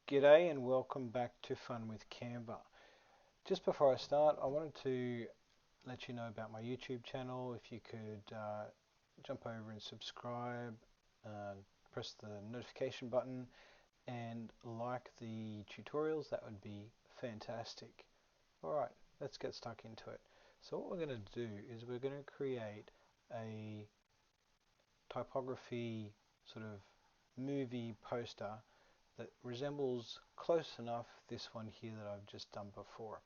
G'day and welcome back to Fun with Canva. Just before I start, I wanted to let you know about my YouTube channel. If you could jump over and subscribe, press the notification button and like the tutorials, that would be fantastic. Alright, let's get stuck into it. So what we're going to do is we're going to create a typography sort of movie poster that resembles close enough this one here that I've just done before.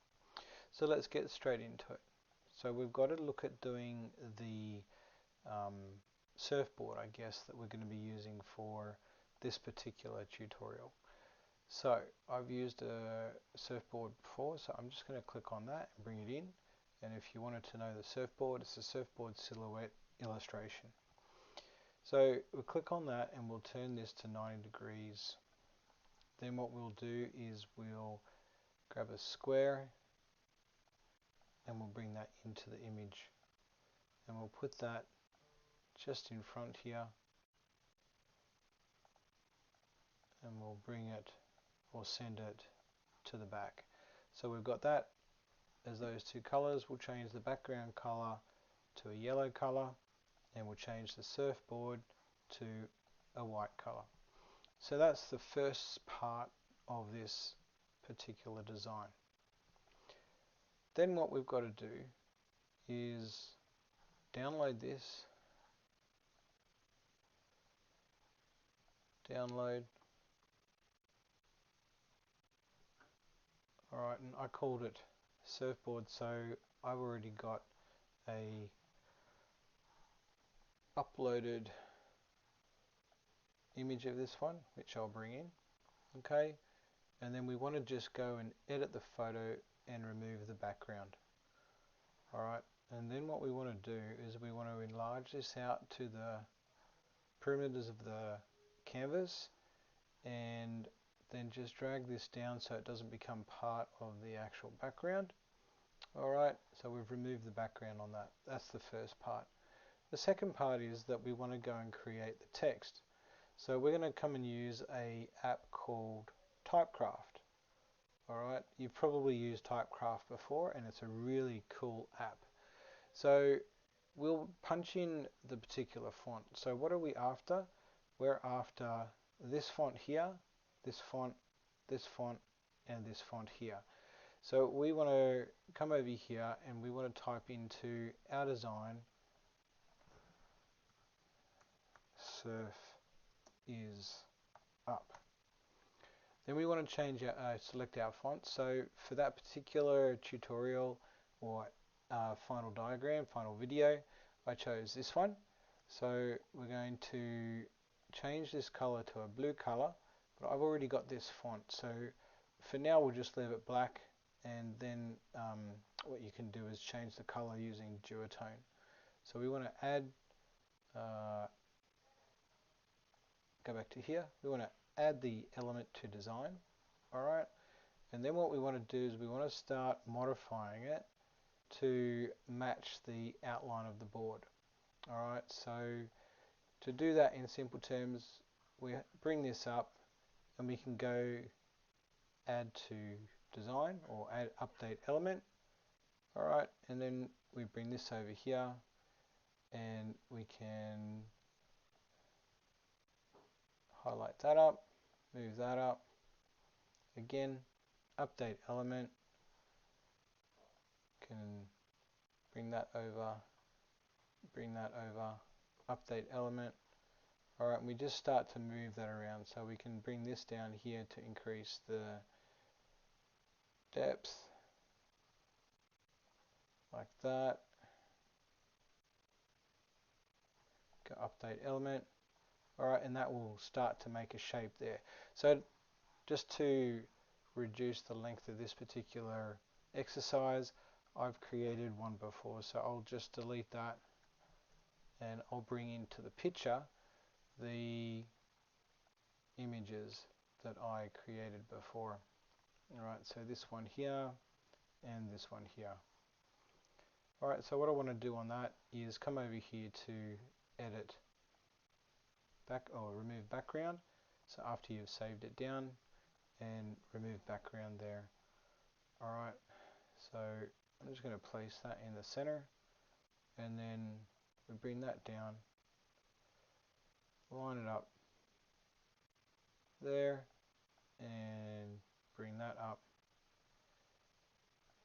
So let's get straight into it. So we've got to look at doing the surfboard, I guess, that we're going to be using for this particular tutorial. So I've used a surfboard before, so I'm just going to click on that and bring it in. And if you wanted to know the surfboard, it's a surfboard silhouette illustration. So we'll click on that and we'll turn this to 90 degrees. Then what we'll do is we'll grab a square and we'll bring that into the image, and we'll put that just in front here, and we'll bring it or send it to the back. So we've got that as those two colors. We'll change the background color to a yellow color, and we'll change the surfboard to a white color. So that's the first part of this particular design. Then what we've got to do is download this, download. Alright, and I called it surfboard, so I've already got a uploaded image of this one, which I'll bring in. Okay, and then we want to just go and edit the photo and remove the background. Alright, and then what we want to do is we want to enlarge this out to the perimeters of the canvas, and then just drag this down so it doesn't become part of the actual background. Alright, so we've removed the background on that. That's the first part. The second part is that we want to go and create the text. So we're going to come and use a app called Typecraft. Alright, you've probably used Typecraft before, and it's a really cool app. So we'll punch in the particular font. So what are we after? We're after this font here, this font, and this font here. So we want to come over here and we want to type into our design surf is up. Then we want to change select our font. So for that particular tutorial or final diagram, final video, I chose this one. So we're going to change this color to a blue color, but I've already got this font. So for now we'll just leave it black, and then what you can do is change the color using duotone. So we want to add, go back to here, we want to add the element to design. Alright, and then what we want to do is we want to start modifying it to match the outline of the board. Alright, so to do that in simple terms, we bring this up and we can go add to design or add update element. Alright, and then we bring this over here and we can highlight that up, move that up, again update element, can bring that over, update element. Alright, and we just start to move that around, so we can bring this down here to increase the depth, like that. Go update element. Alright, and that will start to make a shape there. So just to reduce the length of this particular exercise, I've created one before, so I'll just delete that and I'll bring into the picture the images that I created before. Alright, so this one here and this one here. Alright, so what I want to do on that is come over here to edit back or remove background. So after you've saved it down, and remove background there. Alright, so I'm just going to place that in the center, and then we bring that down, line it up there, and bring that up,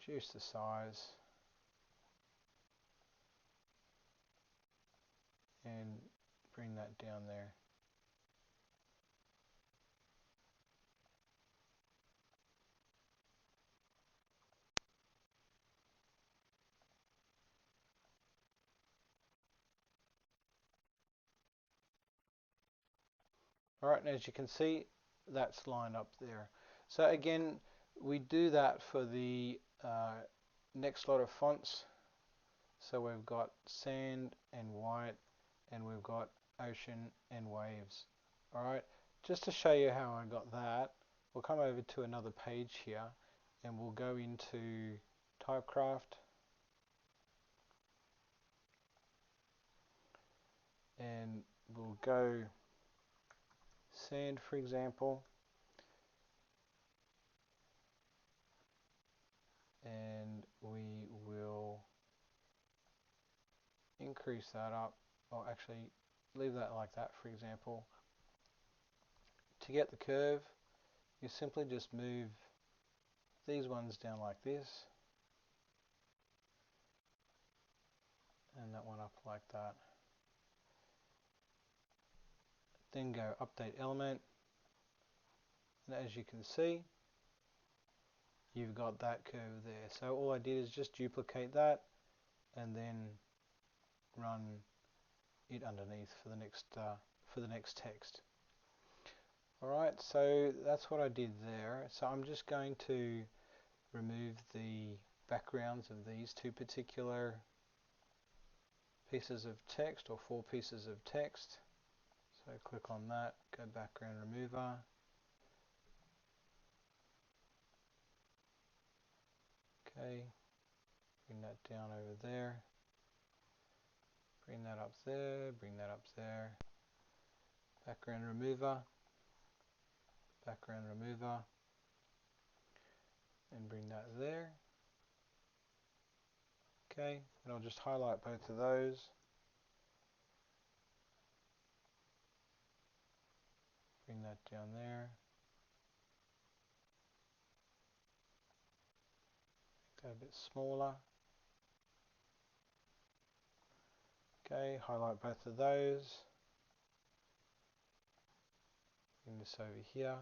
reduce the size, and bring that down there. Alright, and as you can see, that's lined up there. So again, we do that for the next lot of fonts. So we've got sand and white, and we've got ocean and waves. Alright, just to show you how I got that, we'll come over to another page here, and we'll go into Typecraft, and we'll go sand, for example, and we will increase that up, or actually leave that like that, for example. To get the curve, you simply just move these ones down like this, and that one up like that. Then go update element, and as you can see, you've got that curve there. So all I did is just duplicate that and then run it underneath for the next text. Alright, so that's what I did there. So I'm just going to remove the backgrounds of these two particular pieces of text, or 4 pieces of text. So click on that, go background remover, okay, bring that down over there, bring that up there, bring that up there, background remover, and bring that there. Okay, and I'll just highlight both of those. Bring that down there. Make that a bit smaller. Okay, highlight both of those. Bring this over here.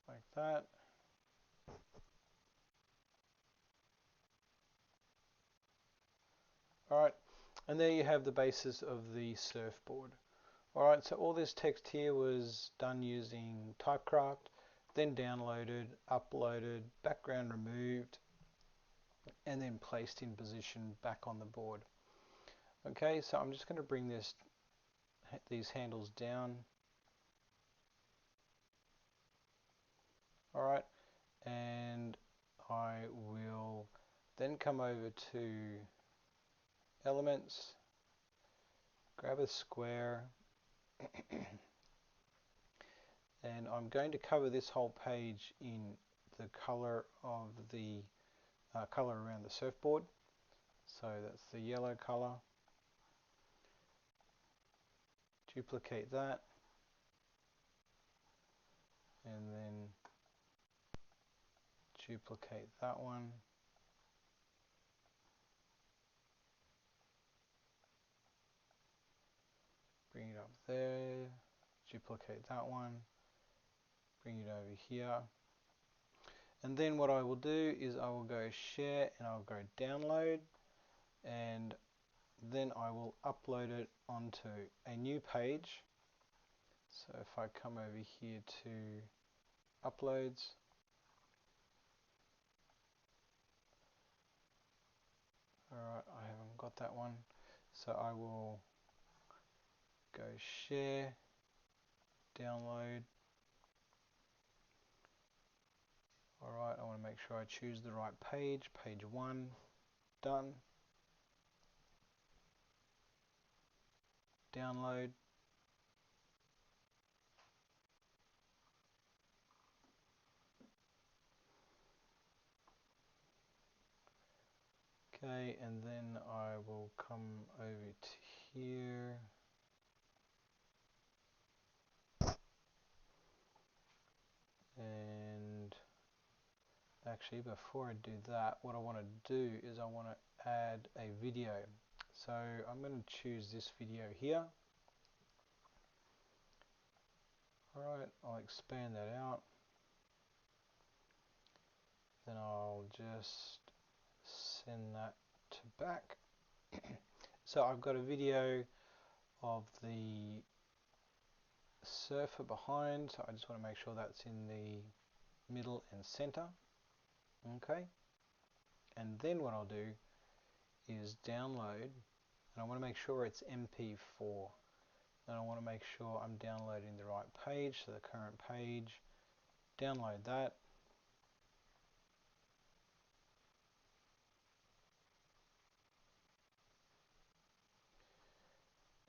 Like that. Alright, and there you have the basis of the surfboard. Alright, so all this text here was done using Typecraft, then downloaded, uploaded, background removed, and then placed in position back on the board. Okay, so I'm just going to bring these handles down. Alright, and I will then come over to elements, grab a square, and I'm going to cover this whole page in the color of the color around the surfboard. So that's the yellow color. Duplicate that, and then duplicate that one. Bring it up there, duplicate that one, bring it over here. And then what I will do is I will go share, and I'll go download, and then I will upload it onto a new page. So if I come over here to uploads, alright, I haven't got that one, so I will go share, download, make sure I choose the right page, page 1, done. Download. Okay, and then I will come over to here. And actually, before I do that, what I want to do is I want to add a video. So I'm going to choose this video here. Alright, I'll expand that out. Then I'll just send that to back. So I've got a video of the surfer behind, so I just want to make sure that's in the middle and center. Okay, and then what I'll do is download, and I want to make sure it's MP4, and I want to make sure I'm downloading the right page, so the current page. Download that.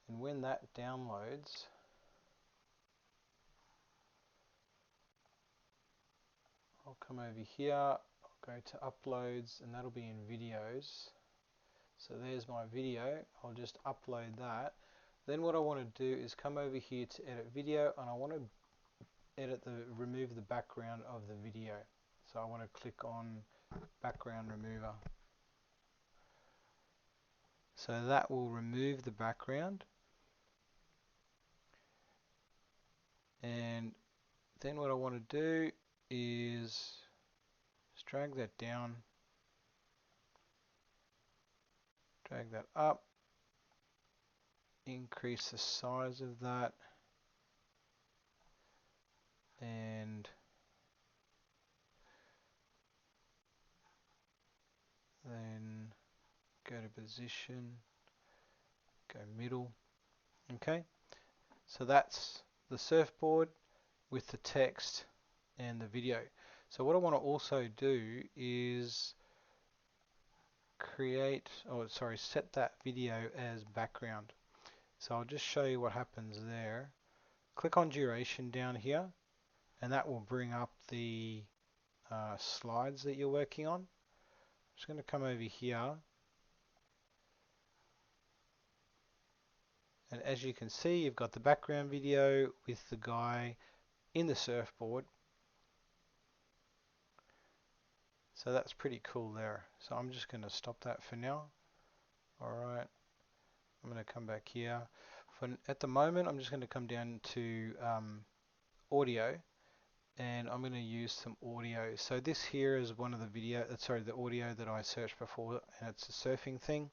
And when that downloads, I'll come over here, I'll go to uploads, and that'll be in videos. So there's my video. I'll just upload that. Then what I want to do is come over here to edit video, and I want to remove the background of the video. So I want to click on background remover. So that will remove the background. And then what I want to do is just drag that down, drag that up, increase the size of that, and then go to position, go middle. Okay, so that's the surfboard with the text and the video. So what I want to also do is set that video as background. So I'll just show you what happens there. Click on duration down here, and that will bring up the slides that you're working on. I'm just going to come over here, and as you can see, you've got the background video with the guy in the surfboard. So that's pretty cool there. So I'm just going to stop that for now. Alright, I'm going to come back here. At the moment, I'm just going to come down to audio, and I'm going to use some audio. So this here is one of the the audio that I searched before, and it's a surfing thing.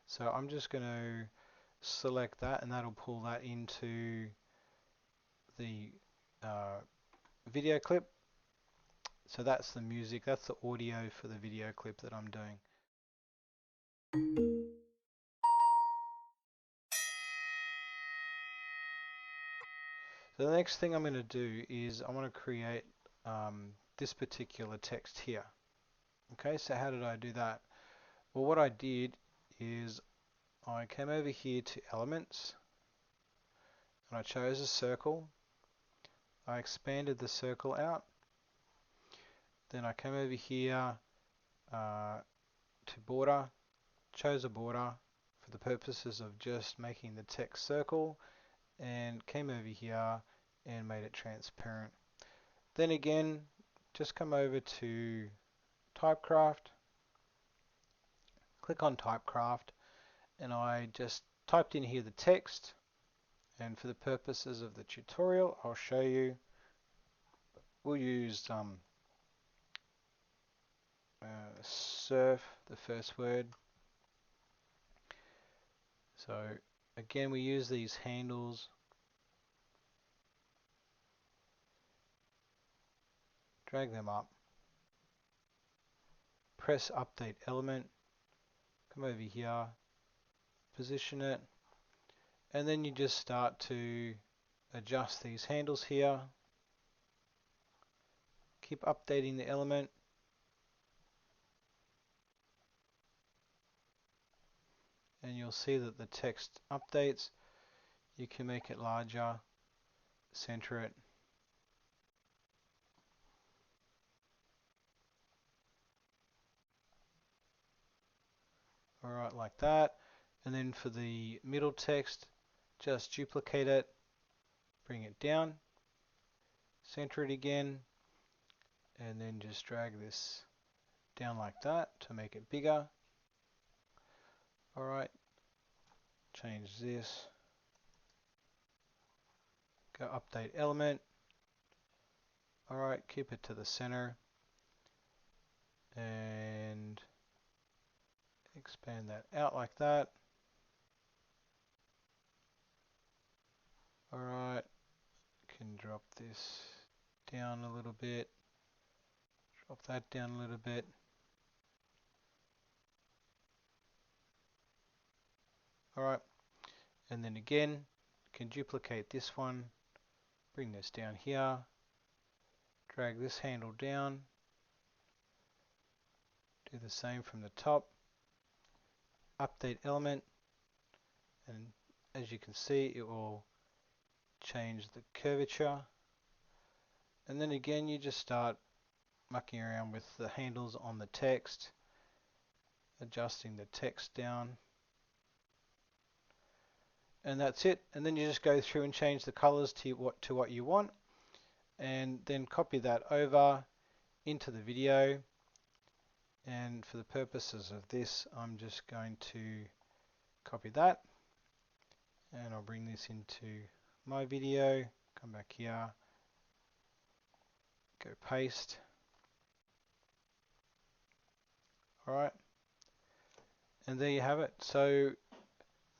So I'm just going to select that, and that'll pull that into the video clip. So that's the music, that's the audio for the video clip that I'm doing. So the next thing I'm going to do is I want to create this particular text here. Okay, so how did I do that? Well, what I did is I came over here to elements, and I chose a circle. I expanded the circle out. Then I came over here to border, chose a border for the purposes of just making the text circle, and came over here and made it transparent. Then again, just come over to Typecraft, click on Typecraft, and I just typed in here the text, and for the purposes of the tutorial, I'll show you. We'll use surf, the first word. So again, we use these handles. Drag them up. Press update element. Come over here. Position it. And then you just start to adjust these handles here. Keep updating the element. and you'll see that the text updates. You can make it larger, center it. Alright, like that. And then for the middle text, just duplicate it, bring it down, center it again, and then just drag this down like that to make it bigger. Alright, change this. Go update element. Alright, keep it to the center. And expand that out like that. Alright, can drop this down a little bit. Drop that down a little bit. Alright, and then again, can duplicate this one, bring this down here, drag this handle down, do the same from the top, update element, and as you can see it will change the curvature. And then again you just start mucking around with the handles on the text, adjusting the text down, and that's it. And then you just go through and change the colors to what you want, and then copy that over into the video. And for the purposes of this, I'm just going to copy that, and I'll bring this into my video, come back here, go paste. Alright, and there you have it. So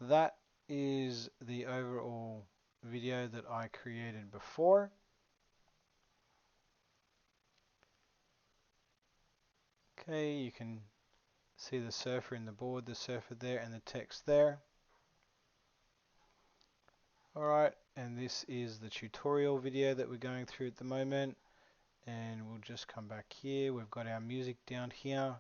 that is the overall video that I created before. Okay, you can see the surfer in the board, the surfer there, and the text there. Alright, and this is the tutorial video that we're going through at the moment. And we'll just come back here. We've got our music down here.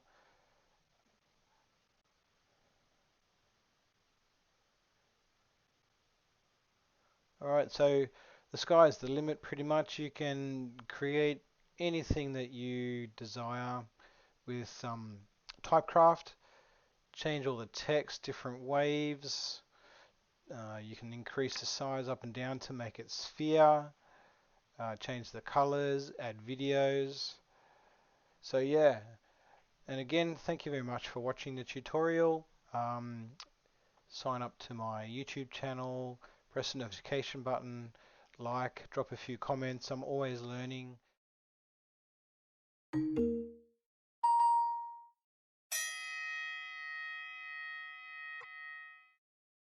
Alright, so the sky's the limit pretty much. You can create anything that you desire with Typecraft. Change all the text, different waves. You can increase the size up and down to make it sphere. Change the colors, add videos. So yeah, and again, thank you very much for watching the tutorial. Sign up to my YouTube channel, press the notification button, like, drop a few comments. I'm always learning.